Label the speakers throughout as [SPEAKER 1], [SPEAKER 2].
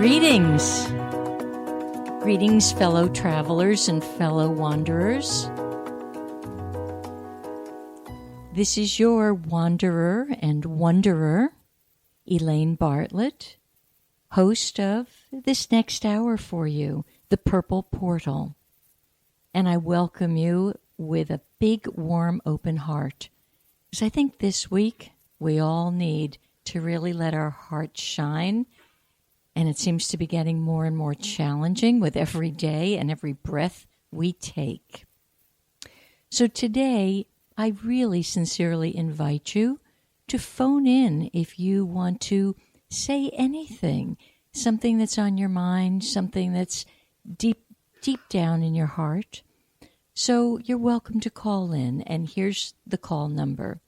[SPEAKER 1] Greetings. Greetings, fellow travelers and fellow wanderers. This is your wanderer and wanderer, Elaine Bartlett, host of this next hour for you, The Purple Portal. And I welcome you with a big, warm, open heart. Because I think this week we all need to really let our hearts shine. And it seems to be getting more and more challenging with every day and every breath we take. So today, I really sincerely invite you to phone in if you want to say anything, something that's on your mind, something that's deep down in your heart. So you're welcome to call in, and here's the call number,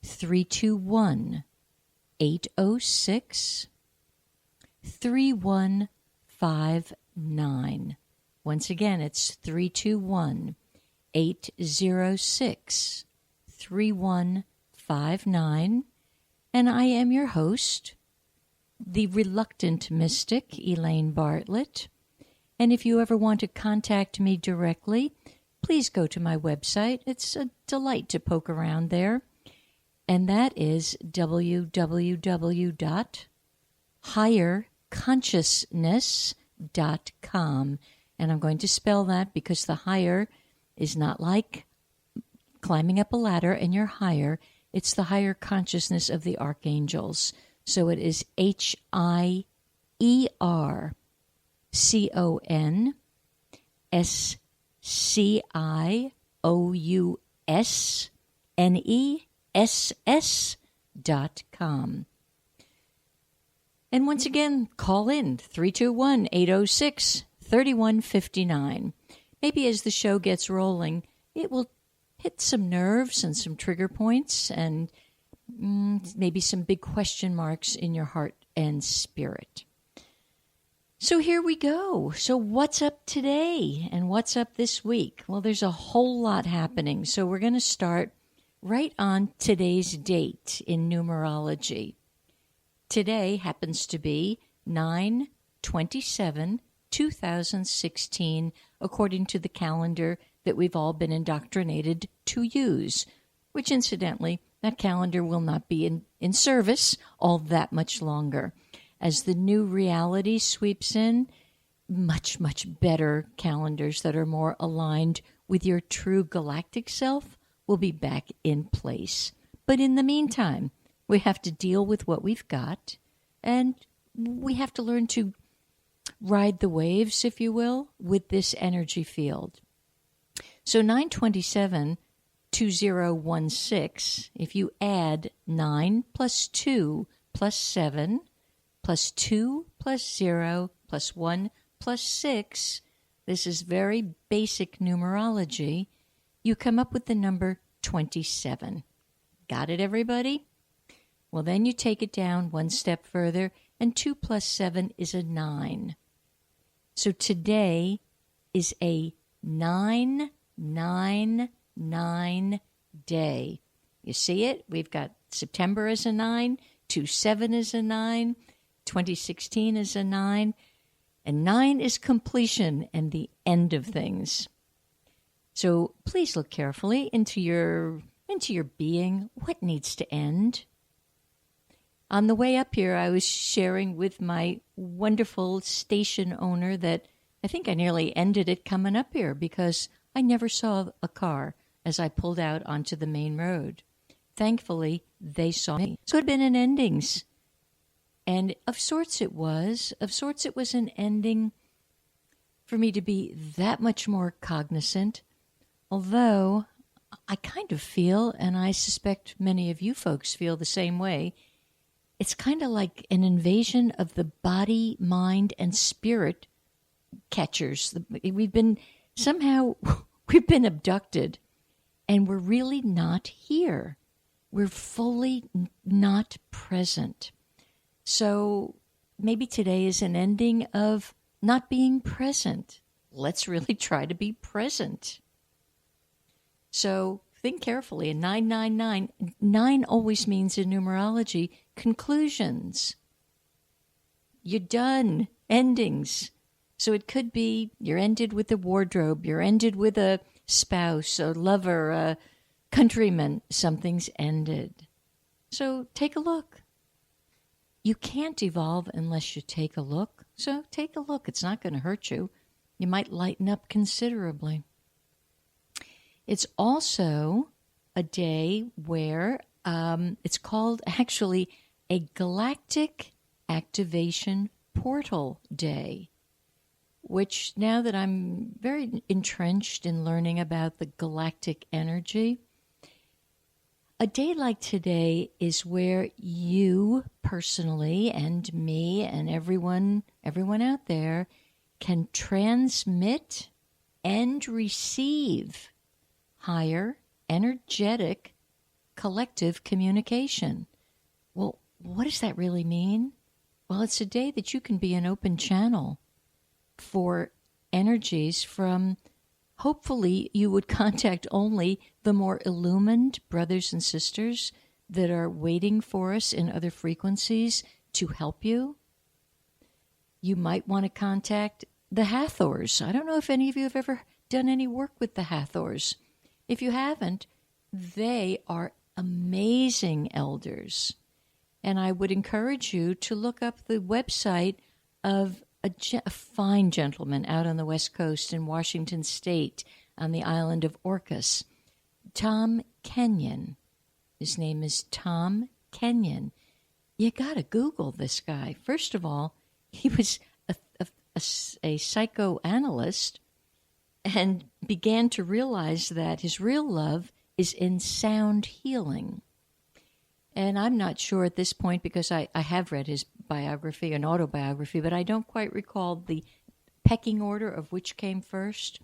[SPEAKER 1] 321-806-3159. Once again, it's 321-806-3159. And I am your host, the reluctant mystic, Elaine Bartlett. And if you ever want to contact me directly, please go to my website. It's a delight to poke around there. And that is www.higherconsciousness.com. And I'm going to spell that because the higher is not like climbing up a ladder and you're higher. It's the higher consciousness of the archangels. So it is HIERCONCIOUSNESS.com. And once again, call in 321-806-3159. Maybe as the show gets rolling, it will hit some nerves and some trigger points and maybe some big question marks in your heart and spirit. So here we go. So what's up today and what's up this week? Well, there's a whole lot happening. So we're going to start right on today's date in numerology. Today happens to be 9/27/2016, according to the calendar that we've all been indoctrinated to use, which incidentally, that calendar will not be in service all that much longer. As the new reality sweeps in, much, much better calendars that are more aligned with your true galactic self will be back in place. But in the meantime, we have to deal with what we've got, and we have to learn to ride the waves, if you will, with this energy field. So 9/27/2016, if you add 9 plus 2 plus 7 plus 2 plus 0 plus 1 plus 6, this is very basic numerology, you come up with the number 27. Got it, everybody? Well, then you take it down one step further, and 2 plus 7 is a 9. So today is a 999 day. You see it? We've got September as a 9, 2/7 is a 9, 2016 is a 9, and 9 is completion and the end of things. So please look carefully into your being. What needs to end? On the way up here, I was sharing with my wonderful station owner that I think I nearly ended it coming up here because I never saw a car as I pulled out onto the main road. Thankfully, they saw me. So it had been an endings. And of sorts it was. Of sorts it was an ending for me to be that much more cognizant. Although I kind of feel, and I suspect many of you folks feel the same way, it's kind of like an invasion of the body, mind, and spirit catchers. We've been abducted, and we're really not here. We're fully not present. So maybe today is an ending of not being present. Let's really try to be present. So think carefully. And 999, 9 always means in numerology conclusions. You're done. endings. So it could be you're ended with a wardrobe, you're ended with a spouse, a lover, a countryman. Something's ended. So take a look. You can't evolve unless you take a look. So take a look. It's not going to hurt you. You might lighten up considerably. It's also a day where it's called actually a Galactic Activation Portal Day, which now that I'm very entrenched in learning about the galactic energy, a day like today is where you personally and me and everyone out there can transmit and receive higher, energetic, collective communication. Well, what does that really mean? Well, it's a day that you can be an open channel for energies from, hopefully, you would contact only the more illumined brothers and sisters that are waiting for us in other frequencies to help you. You might want to contact the Hathors. I don't know if any of you have ever done any work with the Hathors. If you haven't, they are amazing elders. And I would encourage you to look up the website of a fine gentleman out on the West Coast in Washington State on the island of Orcas, Tom Kenyon. His name is Tom Kenyon. You got to Google this guy. First of all, he was a psychoanalyst and began to realize that his real love is in sound healing. And I'm not sure at this point, because I have read his biography, an autobiography, but I don't quite recall the pecking order of which came first.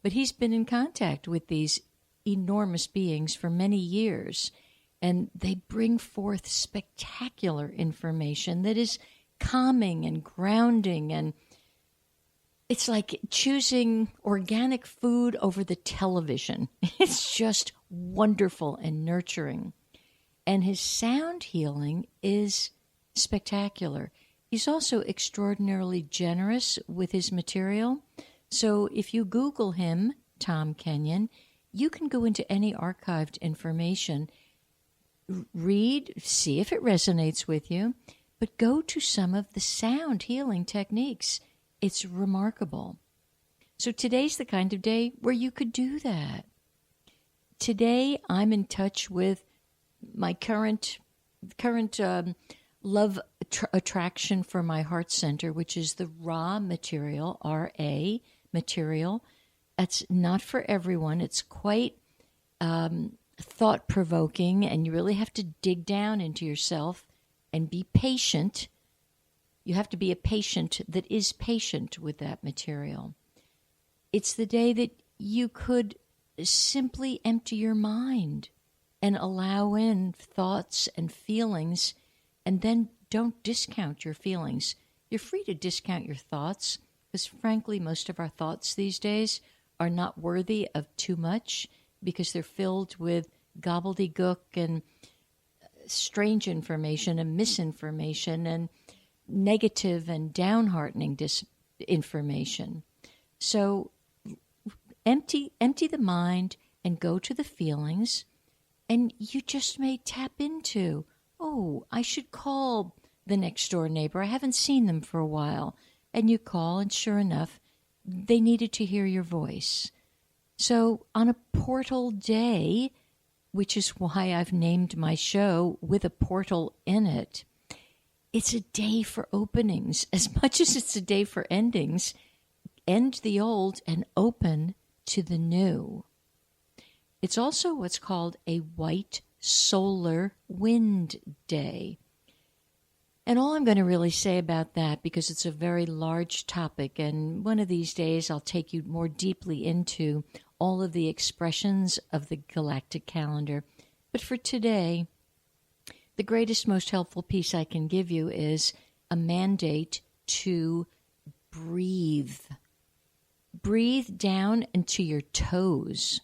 [SPEAKER 1] But he's been in contact with these enormous beings for many years, and they bring forth spectacular information that is calming and grounding, and it's like choosing organic food over the television. It's just wonderful and nurturing. And his sound healing is spectacular. He's also extraordinarily generous with his material. So if you Google him, Tom Kenyon, you can go into any archived information, read, see if it resonates with you, but go to some of the sound healing techniques. It's remarkable. So today's the kind of day where you could do that. Today, I'm in touch with my current love attraction for my heart center, which is the raw material, RA material. That's not for everyone. It's quite thought-provoking, and you really have to dig down into yourself and be patient. You have to be a patient that is patient with that material. It's the day that you could simply empty your mind and allow in thoughts and feelings, and then don't discount your feelings. You're free to discount your thoughts, because frankly, most of our thoughts these days are not worthy of too much, because they're filled with gobbledygook and strange information and misinformation and negative and downheartening disinformation. So empty the mind and go to the feelings, and you just may tap into, oh, I should call the next door neighbor. I haven't seen them for a while. And you call, and sure enough, they needed to hear your voice. So on a portal day, which is why I've named my show with a portal in it, it's a day for openings. As much as it's a day for endings, end the old and open to the new. It's also what's called a white solar wind day. And all I'm going to really say about that, because it's a very large topic, and one of these days I'll take you more deeply into all of the expressions of the galactic calendar. But for today, the greatest, most helpful piece I can give you is a mandate to breathe. Breathe down into your toes.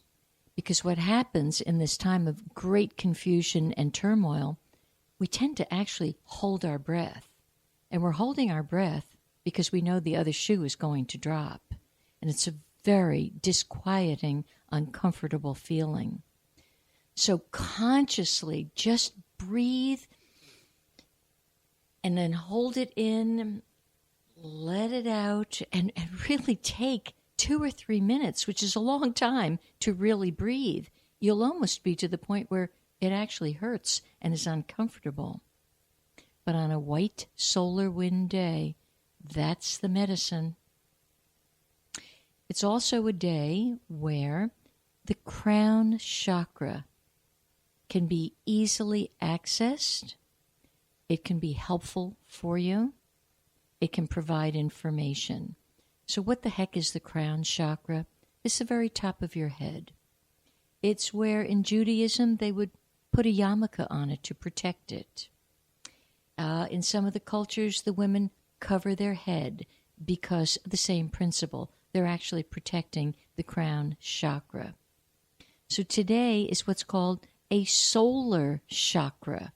[SPEAKER 1] Because what happens in this time of great confusion and turmoil, we tend to actually hold our breath. And we're holding our breath because we know the other shoe is going to drop. And it's a very disquieting, uncomfortable feeling. So consciously just breathe and then hold it in, let it out, and really take 2 or 3 minutes, which is a long time to really breathe. You'll almost be to the point where it actually hurts and is uncomfortable. But on a white solar wind day, that's the medicine. It's also a day where the crown chakra can be easily accessed. It can be helpful for you. It can provide information. So what the heck is the crown chakra? It's the very top of your head. It's where in Judaism they would put a yarmulke on it to protect it. In some of the cultures, the women cover their head because of the same principle. They're actually protecting the crown chakra. So today is what's called a solar chakra.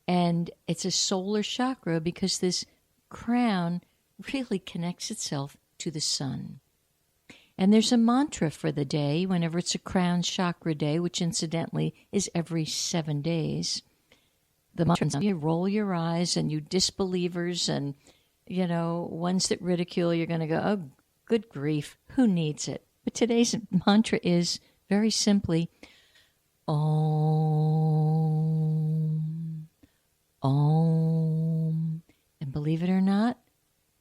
[SPEAKER 1] And it's a solar chakra because this crown really connects itself to the sun. And there's a mantra for the day whenever it's a crown chakra day, which incidentally is every 7 days. The mantra, you roll your eyes, and you disbelievers and, ones that ridicule, you're going to go, oh, good grief, who needs it? But today's mantra is very simply, Om, Om. And believe it or not,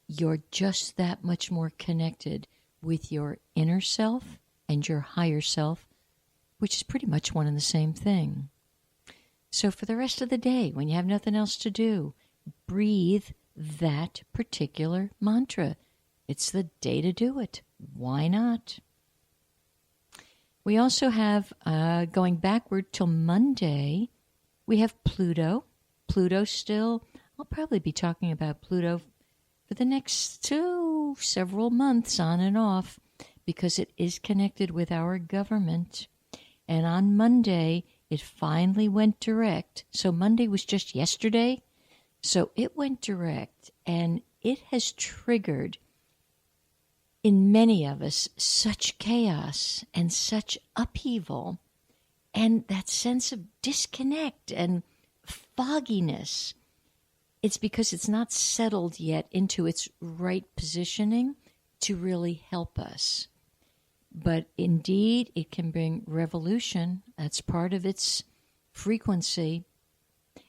[SPEAKER 1] you're just that much more connected with your inner self and your higher self, which is pretty much one and the same thing. So for the rest of the day, when you have nothing else to do, breathe that particular mantra. It's the day to do it. Why not? We also have, going backward till Monday, we have Pluto. Pluto still, I'll probably be talking about Pluto for the next several months on and off because it is connected with our government. And on Monday, it finally went direct. So Monday was just yesterday. So it went direct, and it has triggered in many of us such chaos and such upheaval and that sense of disconnect and fogginess. It's because it's not settled yet into its right positioning to really help us. But indeed, it can bring revolution. That's part of its frequency.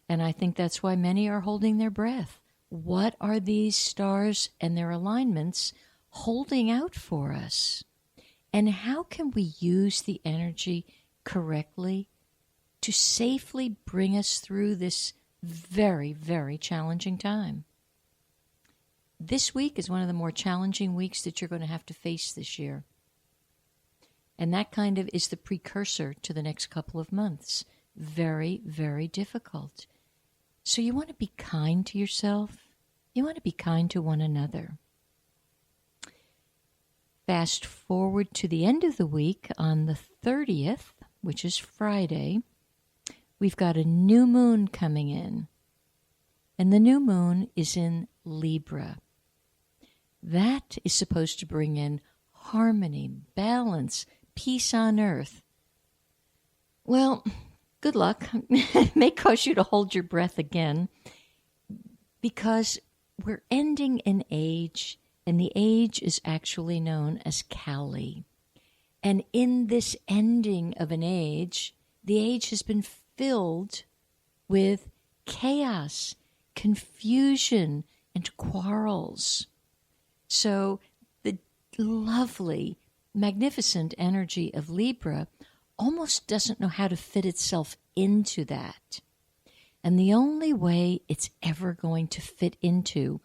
[SPEAKER 1] And I think that's why many are holding their breath. What are these stars and their alignments holding out for us? And how can we use the energy correctly to safely bring us through this very, very challenging time? This week is one of the more challenging weeks that you're going to have to face this year. And that kind of is the precursor to the next couple of months. Very, very difficult. So you want to be kind to yourself. You want to be kind to one another. Fast forward to the end of the week on the 30th, which is Friday, we've got a new moon coming in. And the new moon is in Libra. That is supposed to bring in harmony, balance, peace on earth. Well, good luck. It may cause you to hold your breath again because we're ending an age, and the age is actually known as Kali. And in this ending of an age, the age has been filled with chaos, confusion, and quarrels. So the lovely, magnificent energy of Libra almost doesn't know how to fit itself into that. And the only way it's ever going to fit into